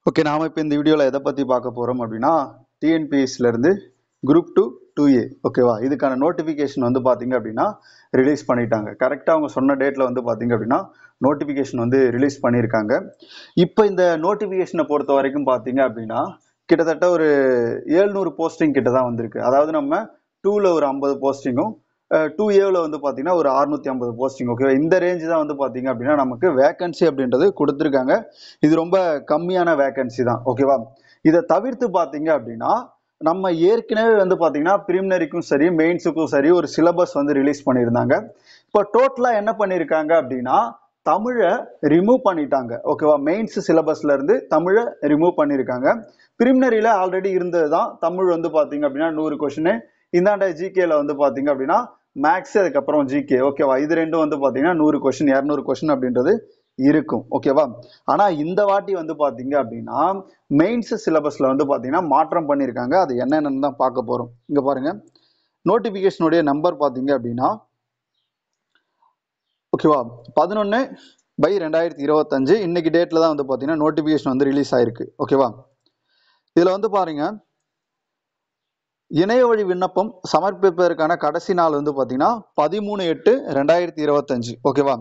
Okay, நாம இப்போ இந்த வீடியோவில் எதை பற்றி பார்க்க போகிறோம் அப்படின்னா டிஎன்பிஎஸ்சிலேருந்து குரூப் 2 2A ஓகேவா. இதுக்கான நோட்டிஃபிகேஷன் வந்து பார்த்தீங்க அப்படின்னா ரிலீஸ் பண்ணிட்டாங்க. கரெக்டாக அவங்க சொன்ன டேட்டில் வந்து பார்த்தீங்க அப்படின்னா நோட்டிஃபிகேஷன் வந்து ரிலீஸ் பண்ணியிருக்காங்க. இப்போ இந்த நோட்டிஃபிகேஷனை பொறுத்த வரைக்கும் பார்த்தீங்க அப்படின்னா கிட்டத்தட்ட ஒரு 700 போஸ்டிங் கிட்ட தான் வந்திருக்கு. அதாவது நம்ம 2ல் ஒரு 50 போஸ்டிங்கும் 2Aவில் வந்து பார்த்தீங்கன்னா ஒரு 650 போஸ்டிங் ஓகேவா. இந்த ரேஞ்சு தான் வந்து பார்த்தீங்க அப்படின்னா நமக்கு வேகன்சி அப்படின்றது கொடுத்துருக்காங்க. இது ரொம்ப கம்மியான வேகன்சி தான் ஓகேவா. இதை தவிர்த்து பார்த்தீங்க அப்படின்னா நம்ம ஏற்கனவே வந்து பார்த்தீங்கன்னா ப்ரிலிமினரிக்கும் சரி மெயின்ஸுக்கும் சரி ஒரு சிலபஸ் வந்து ரிலீஸ் பண்ணியிருந்தாங்க. இப்போ டோட்டலாக என்ன பண்ணியிருக்காங்க அப்படின்னா தமிழை ரிமூவ் பண்ணிட்டாங்க ஓகேவா. மெயின்ஸ் சிலபஸ்ல இருந்து தமிழை ரிமூவ் பண்ணியிருக்காங்க. ப்ரிலிமினரியில் ஆல்ரெடி இருந்தது தான் தமிழ் வந்து பார்த்தீங்க அப்படின்னா 100 கொஷின், இந்தாண்ட ஜிகேல வந்து பார்த்தீங்க அப்படின்னா மேக்ஸ் அதுக்கப்புறம் ஜிகே ஓகேவா. இது ரெண்டும் வந்து பார்த்தீங்கன்னா 100 கொஷின் 200 கொஷின் அப்படின்றது இருக்கும் ஓகேவா. ஆனா இந்த வாட்டி வந்து பாத்தீங்க அப்படின்னா மெயின்ஸ் சிலபஸ்ல வந்து பாத்தீங்கன்னா மாற்றம் பண்ணியிருக்காங்க. அது என்னென்னு தான் பார்க்க போறோம். இங்க பாருங்க, நோட்டிபிகேஷனுடைய நம்பர் பாத்தீங்க அப்படின்னா ஓகேவா 11/2025 இன்னைக்கு டேட்ல தான் வந்து பாத்தீங்கன்னா நோட்டிபிகேஷன் வந்து ரிலீஸ் ஆயிருக்கு ஓகேவா. இதுல வந்து பாருங்க, இணைய வழி விண்ணப்பம் சமர்ப்பிப்பதற்கான கடைசி நாள் வந்து பார்த்தீங்கன்னா 13/8/2025 ஓகேவா.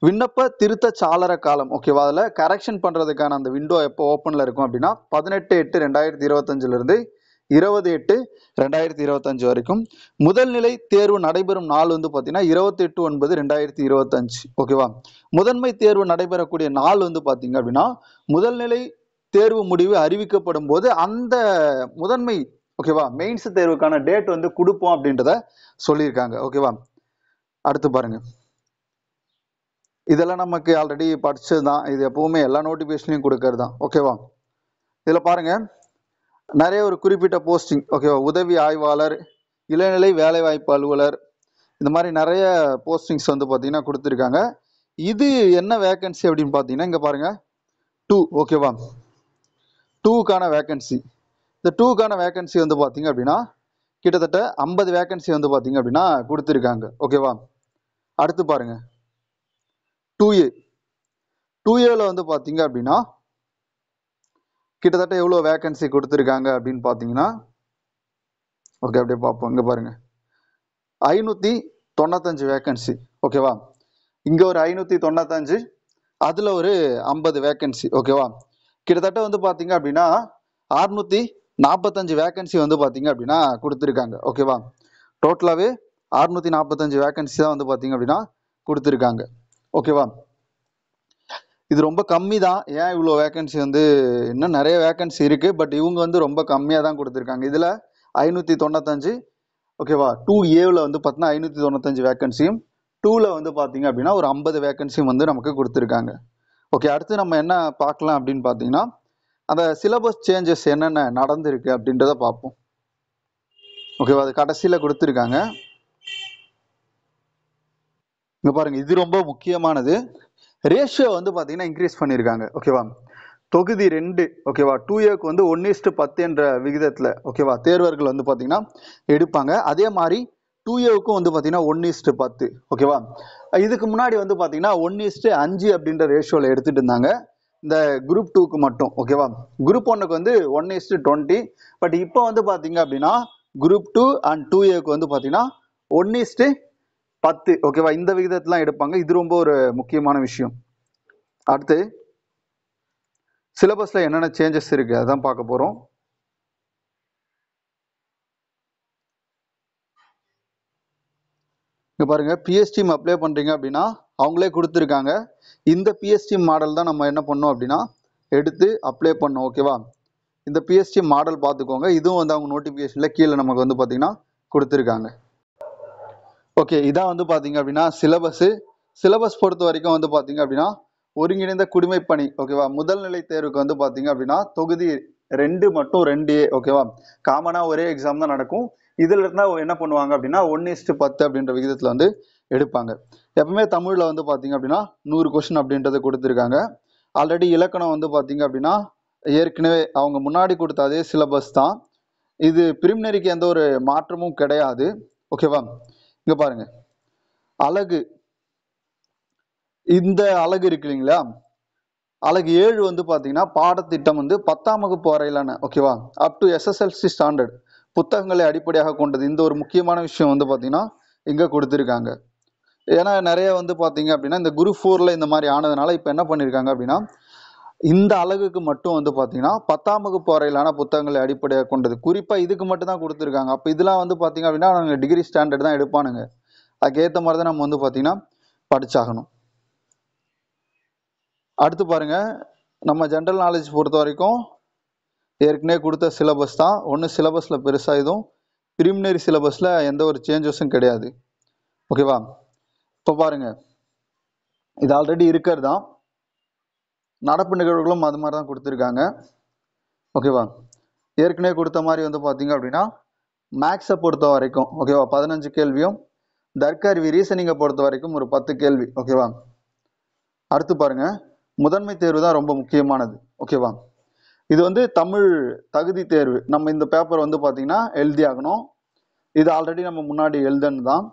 விண்ணப்ப திருத்த சாளர காலம் ஓகேவா. அதில் கரெக்ஷன் பண்ணுறதுக்கான அந்த விண்டோ எப்போ ஓப்பனில் இருக்கும் அப்படின்னா 18/8/2025 20/8/2025 வரைக்கும். முதல் நிலை தேர்வு நடைபெறும் நாள் வந்து பார்த்தீங்கன்னா 28/9/2025 ஓகேவா. முதன்மை தேர்வு நடைபெறக்கூடிய நாள் வந்து பார்த்தீங்க அப்படின்னா முதல்நிலை தேர்வு முடிவு அறிவிக்கப்படும் போது அந்த முதன்மை ஓகேவா மெயின்ஸ் தேர்வுக்கான டேட் வந்து கொடுப்போம் அப்படின்றத சொல்லியிருக்காங்க ஓகேவா. அடுத்து பாருங்க, இதெல்லாம் நமக்கு ஆல்ரெடி படிச்சது தான். இது எப்பவுமே எல்லா நோட்டிபிகேஷன்லையும் கொடுக்கறது தான் ஓகேவா. இதில் பாருங்க, நிறைய ஒரு குறிப்பிட்ட போஸ்டிங் ஓகேவா. உதவி ஆய்வாளர், இளநிலை வேலைவாய்ப்பு அலுவலர், இந்த மாதிரி நிறைய போஸ்டிங்ஸ் வந்து பார்த்தீங்கன்னா கொடுத்துருக்காங்க. இது என்ன வேகன்சி அப்படின்னு பார்த்தீங்கன்னா இங்கே பாருங்க 2 ஓகேவா. 2க்கான வேகன்சி. இந்த 2க்கான வேகன்சி வந்து பார்த்தீங்க அப்படின்னா கிட்டத்தட்ட 50 வேகன்சி வந்து பார்த்தீங்க அப்படின்னா கொடுத்துருக்காங்க ஓகேவா. அடுத்து பாருங்க 2A. 2Aவில் வந்து பார்த்தீங்க அப்படின்னா கிட்டத்தட்ட எவ்வளோ வேகன்சி கொடுத்துருக்காங்க அப்படின்னு பார்த்தீங்கன்னா ஓகே அப்படியே பார்ப்போம். இங்கே பாருங்க 595 வேகன்சி ஓகேவா. இங்கே ஒரு 595, அதில் ஒரு 50 வேகன்சி ஓகேவா. கிட்டத்தட்ட வந்து பார்த்தீங்க அப்படின்னா 645 வேகன்சி வந்து பார்த்தீங்க அப்படின்னா கொடுத்துருக்காங்க ஓகேவா. டோட்டலாகவே 645 வேகன்சி தான் வந்து பார்த்தீங்க அப்படின்னா கொடுத்துருக்காங்க ஓகேவா. இது ரொம்ப கம்மி தான். ஏன் இவ்வளோ வேகன்சி வந்து இன்னும் நிறைய வேகன்சி இருக்குது, பட் இவங்க வந்து ரொம்ப கம்மியாக தான் கொடுத்துருக்காங்க. இதில் 595 ஓகேவா. 2Aவில் வந்து பார்த்தீங்கன்னா 595 வேகன்சியும் 2ல் வந்து பார்த்தீங்க அப்படின்னா ஒரு 50 வேகன்சியும் வந்து நமக்கு கொடுத்துருக்காங்க ஓகே. அடுத்து நம்ம என்ன பார்க்கலாம் அப்படின்னு பார்த்தீங்கன்னா அந்த சிலபஸ் சேஞ்சஸ் என்னென்ன நடந்திருக்கு அப்படின்றத பார்ப்போம் ஓகேவா. அது கடைசியில் கொடுத்துருக்காங்க. இங்கே பாருங்க, இது ரொம்ப முக்கியமானது. ரேஷியோ வந்து பார்த்தீங்கன்னா இன்க்ரீஸ் பண்ணியிருக்காங்க ஓகேவா. தொகுதி 2 ஓகேவா 2Aக்கு வந்து 1:10 என்ற விகிதத்தில் ஓகேவா தேர்வர்கள் வந்து பார்த்தீங்கன்னா எடுப்பாங்க. அதே மாதிரி 2Aவுக்கும் வந்து பார்த்தீங்கன்னா 1:10 ஓகேவா. இதுக்கு முன்னாடி வந்து பார்த்தீங்கன்னா 1:5 அப்படின்ற ரேஷியோவில் எடுத்துகிட்டு இருந்தாங்க இந்த குரூப் 2க்கு மட்டும் ஓகேவா. குரூப் 1க்கு வந்து 1:20. பட் இப்போ வந்து பார்த்தீங்க அப்படின்னா குரூப் 2 அண்ட் 2Aக்கு வந்து பார்த்தீங்கன்னா 1:10 ஓகேவா. இந்த விகிதத்தெலாம் எடுப்பாங்க. இது ரொம்ப ஒரு முக்கியமான விஷயம். அடுத்து சிலபஸில் என்னென்ன சேஞ்சஸ் இருக்குது அதான் பார்க்க போகிறோம். இங்கே பாருங்கள், பிஎஸ்டிஎம் அப்ளை பண்ணுறீங்க அப்படின்னா அவங்களே கொடுத்துருக்காங்க. இந்த பிஎஸ்டிஎம் மாடல் தான் நம்ம என்ன பண்ணோம் அப்படின்னா எடுத்து அப்ளை பண்ணோம் ஓகேவா. இந்த பிஎஸ்டிஎம் மாடல் பார்த்துக்கோங்க. இதுவும் வந்து அவங்க நோட்டிஃபிகேஷனில் கீழே நமக்கு வந்து பார்த்தீங்கன்னா கொடுத்துருக்காங்க ஓகே. இதான் வந்து பார்த்தீங்க அப்படின்னா சிலபஸ் பொறுத்த வரைக்கும் வந்து பார்த்தீங்க அப்படின்னா ஒருங்கிணைந்த குடிமைப்பணி ஓகேவா. முதல் நிலை தேர்வுக்கு வந்து பார்த்தீங்க அப்படின்னா தொகுதி 2 மற்றும் 2A ஓகேவா. காமனாக ஒரே எக்ஸாம் தான் நடக்கும். இதில் இருந்தால் என்ன பண்ணுவாங்க அப்படின்னா 1:10 அப்படின்ற விகிதத்தில் வந்து எடுப்பாங்க. எப்பவுமே தமிழில் வந்து பார்த்தீங்க அப்படின்னா 100 கொஷின் அப்படின்றது கொடுத்துருக்காங்க. ஆல்ரெடி இலக்கணம் வந்து பார்த்தீங்க அப்படின்னா ஏற்கனவே அவங்க முன்னாடி கொடுத்த அதே சிலபஸ் தான். இது பிரிலிமினரிக்கு எந்த ஒரு மாற்றமும் கிடையாது ஓகேவா. இங்கே பாருங்க, அழகு, இந்த அழகு இருக்கு இல்லைங்களா, அழகு 7 வந்து பார்த்தீங்கன்னா பாடத்திட்டம் வந்து 10ஆம் வகுப்பு வரையிலான ஓகேவா அப் டு எஸ்எஸ்எல்சி ஸ்டாண்டர்ட் புத்தகங்களை அடிப்படையாக கொண்டது. இந்த ஒரு முக்கியமான விஷயம் வந்து பார்த்தீங்கன்னா இங்கே கொடுத்துருக்காங்க. ஏன்னா நிறைய வந்து பார்த்தீங்க அப்படின்னா இந்த குரூப் 4ல இந்த மாதிரி ஆனதுனால இப்போ என்ன பண்ணியிருக்காங்க அப்படின்னா இந்த அழகுக்கு மட்டும் வந்து பார்த்தீங்கன்னா 10ஆம் வகுப்பு வரையிலான புத்தகங்களை அடிப்படையாக கொண்டது. குறிப்பாக இதுக்கு மட்டும் தான் கொடுத்துருக்காங்க. அப்போ இதெல்லாம் வந்து பார்த்தீங்க அப்படின்னா நாங்கள் டிகிரி ஸ்டாண்டர்ட் தான் எடுப்பானுங்க. அதுக்கேற்ற மாதிரி தான் நம்ம வந்து பார்த்தீங்கன்னா படிச்சாகணும். அடுத்து பாருங்க, நம்ம ஜென்ரல் நாலேஜ் பொறுத்த வரைக்கும் ஏற்கனவே கொடுத்த சிலபஸ் தான். ஒன்று சிலபஸில் பெருசாக எதுவும் ப்ரிலிமினரி சிலபஸில் எந்த ஒரு சேஞ்சஸும் கிடையாது. ஓகேவா? இப்போ பாருங்க, இது ஆல்ரெடி இருக்கிறது தான். நடப்பு நிகழ்வுகளும் அது மாதிரி தான் கொடுத்துருக்காங்க. ஓகேவா? ஏற்கனவே கொடுத்த மாதிரி வந்து பார்த்தீங்க அப்படின்னா மேக்ஸை பொறுத்த வரைக்கும் ஓகேவா 15 கேள்வியும், தர்க்க அறிவு ரீசனிங்கை பொறுத்த வரைக்கும் ஒரு 10 கேள்வி. ஓகேவா? அடுத்து பாருங்க, முதன்மை தேர்வு தான் ரொம்ப முக்கியமானது. ஓகேவா? இது வந்து தமிழ் தகுதி தேர்வு. நம்ம இந்த பேப்பர் வந்து பார்த்தீங்கன்னா எழுதி ஆகணும். இது ஆல்ரெடி நம்ம முன்னாடி எழுதுன்னு தான்.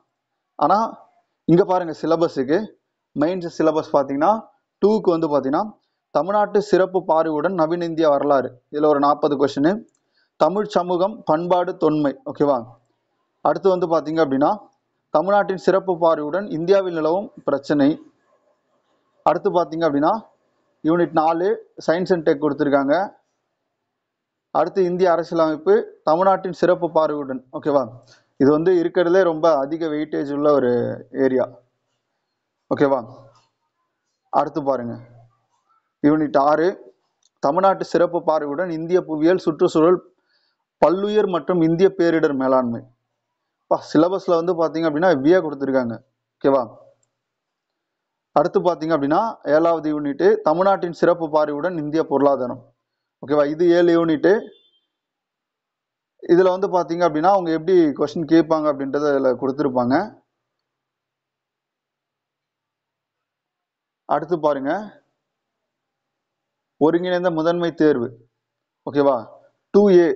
ஆனால் இங்கே பாருங்க, சிலபஸுக்கு மெயின் சிலபஸ் பார்த்தீங்கன்னா 2க்கு வந்து பார்த்தீங்கன்னா தமிழ்நாட்டு சிறப்பு பார்வையுடன் நவீன இந்திய வரலாறு, இதில் ஒரு 40 கொஸ்டின். தமிழ் சமூகம் பண்பாடு தொன்மை. ஓகேவா? அடுத்து வந்து பார்த்தீங்க அப்படின்னா தமிழ்நாட்டின் சிறப்பு பார்வையுடன் இந்தியாவில் நிலவும் பிரச்சனை. அடுத்து பார்த்தீங்க அப்படின்னா யூனிட் 4 சயின்ஸ் அண்ட் டெக் கொடுத்துருக்காங்க. அடுத்து இந்திய அரசியலமைப்பு தமிழ்நாட்டின் சிறப்பு பார்வையுடன். ஓகேவா? இது வந்து இருக்கிறதுலே ரொம்ப அதிக வெயிட்டேஜ் உள்ள ஒரு ஏரியா. ஓகேவா? அடுத்து பாருங்க, யூனிட் 6 தமிழ்நாட்டு சிறப்பு பார்வையுடன் இந்திய புவியியல் சுற்றுச்சூழல் பல்லுயிர் மற்றும் இந்திய பேரிடர் மேலாண்மை. சிலபஸ்ல வந்து பாத்தீங்க அப்படின்னா வியா கொடுத்துருக்காங்க. ஓகேவா? அடுத்து பாத்தீங்க அப்படின்னா 7வது யூனிட் தமிழ்நாட்டின் சிறப்பு பார்வையுடன் இந்திய பொருளாதாரம். ஓகேவா? இது 7 யூனிட். இதுல வந்து பாத்தீங்க அப்படின்னா அவங்க எப்படி கொஸ்டின் கேட்பாங்க அப்படின்றத இதுல கொடுத்துருப்பாங்க. அடுத்து பாருங்க, ஒருங்கிணைந்த முதன்மை தேர்வு. ஓகேவா? 2A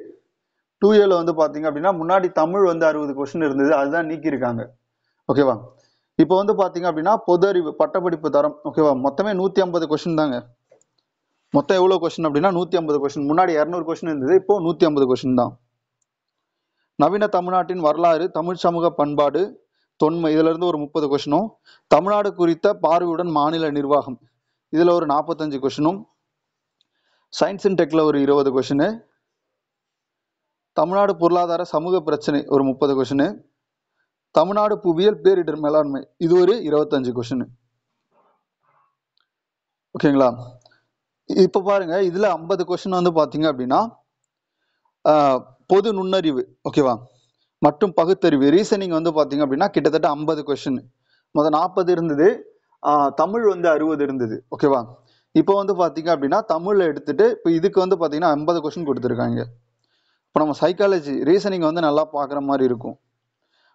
2Aல வந்து பாத்தீங்க அப்படின்னா முன்னாடி தமிழ் வந்து 60 கொஸ்டின் இருந்தது, அதுதான் நீக்கியிருக்காங்க. ஓகேவா? இப்போ வந்து பாத்தீங்க அப்படின்னா பொது அறிவு பட்டப்படிப்பு தரம். ஓகேவா? மொத்தமே 150 கொஸ்டின் தாங்க. மொத்தம் எவ்வளவு கொஸ்டின் அப்படின்னா 150 கொஸ்டின். முன்னாடி 200 கொஸ்டின் இருந்தது, இப்போ 150 கொஸ்டின் தான். நவீன தமிழ்நாட்டின் வரலாறு, தமிழ் சமூக பண்பாடு தொன்மை, இதுல இருந்து ஒரு 30 கொஸ்டினும், தமிழ்நாடு குறித்த பார்வையுடன் மாநில நிர்வாகம், இதுல ஒரு 45 கொஸ்டினும், சயின்ஸ் அண்ட் டெக்ல ஒரு 20 கொஸ்டின், தமிழ்நாடு பொருளாதார சமூக பிரச்சனை ஒரு 30 கொஸ்டின், தமிழ்நாடு புவியியல் பேரிடர் மேலாண்மை இது ஒரு 25 கொஸ்டின். ஓகேங்களா? இப்ப பாருங்க, இதுல 50 கொஸ்டின் வந்து பாத்தீங்க அப்படின்னா பொது நுண்ணறிவு. ஓகேவா? மற்றும் பகுத்தறிவு ரீசனிங் வந்து பாத்தீங்க அப்படின்னா கிட்டத்தட்ட 50 கொஸ்டின். முதல் 40 இருந்தது, தமிழ் வந்து 60 இருந்தது. ஓகேவா? இப்போ வந்து பாத்தீங்க அப்படின்னா தமிழ்ல எடுத்துட்டு இப்போ இதுக்கு வந்து பாத்தீங்கன்னா 50 கொஸ்டின் கொடுத்துருக்காங்க. இப்போ நம்ம சைக்காலஜி ரீசனிங் வந்து நல்லா பார்க்குற மாதிரி இருக்கும்.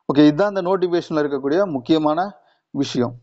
ஓகே, இதுதான் இந்த நோட்டிஃபிகேஷன்ல இருக்கக்கூடிய முக்கியமான விஷயம்.